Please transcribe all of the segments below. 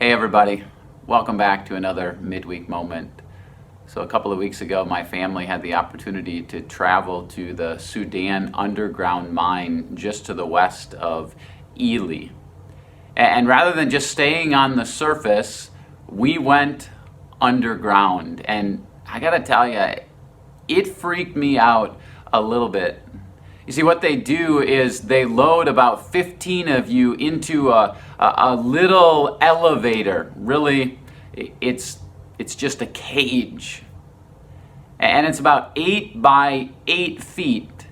Hey everybody, welcome back to another midweek moment. So a couple of weeks ago, my family had the opportunity to travel to the Sudan underground mine just to the west of Ely. And rather than just staying on the surface, we went underground. And I gotta tell you, it freaked me out a little bit. You see, what they do is they load about 15 of you into a little elevator. Really, it's just a cage. And it's about 8 by 8 feet.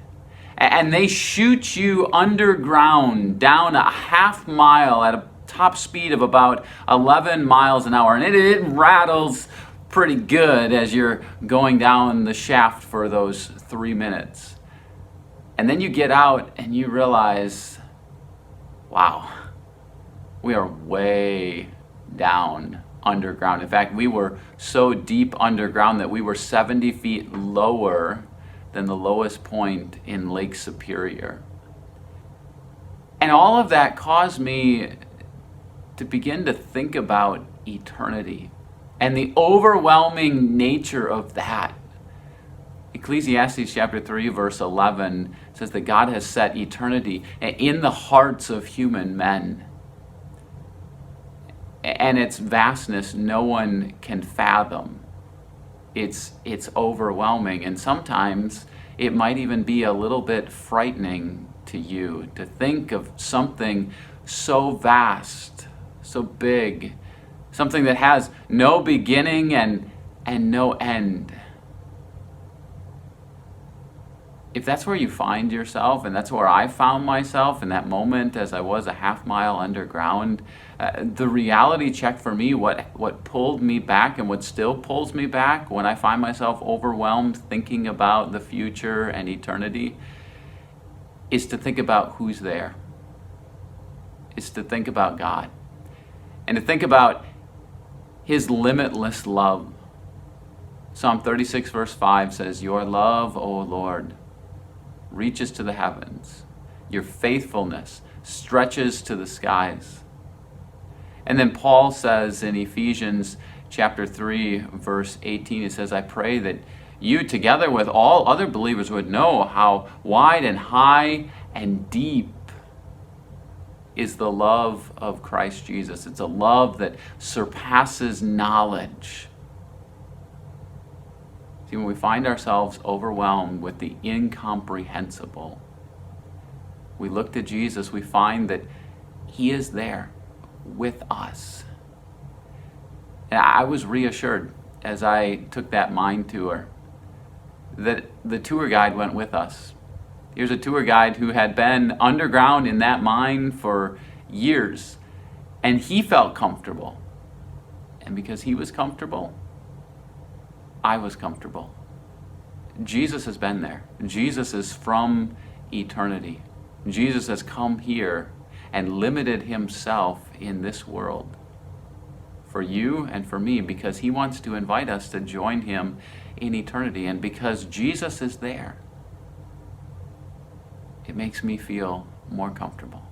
And they shoot you underground down a half mile at a top speed of about 11 miles an hour. And it rattles pretty good as you're going down the shaft for those 3 minutes. And then you get out and you realize, wow, we are way down underground. In fact, we were so deep underground that we were 70 feet lower than the lowest point in Lake Superior. And all of that caused me to begin to think about eternity and the overwhelming nature of that. Ecclesiastes chapter 3 verse 11 says that God has set eternity in the hearts of human men. And its vastness no one can fathom. It's overwhelming, and sometimes it might even be a little bit frightening to you to think of something so vast, so big, something that has no beginning and no end. If that's where you find yourself, and that's where I found myself in that moment as I was a half mile underground, the reality check for me, what pulled me back and what still pulls me back when I find myself overwhelmed thinking about the future and eternity, is to think about who's there. Is to think about God. And to think about His limitless love. Psalm 36 verse 5 says, "Your love, O Lord, reaches to the heavens. Your faithfulness stretches to the skies." And then Paul says in Ephesians chapter 3, verse 18, he says, "I pray that you, together with all other believers, would know how wide and high and deep is the love of Christ Jesus." It's a love that surpasses knowledge. See, when we find ourselves overwhelmed with the incomprehensible, we look to Jesus, we find that He is there with us. And I was reassured as I took that mine tour that the tour guide went with us. Here's a tour guide who had been underground in that mine for years, and he felt comfortable. And because he was comfortable, I was comfortable. Jesus has been there. Jesus is from eternity. Jesus has come here and limited Himself in this world for you and for me, because He wants to invite us to join Him in eternity. And because Jesus is there, it makes me feel more comfortable.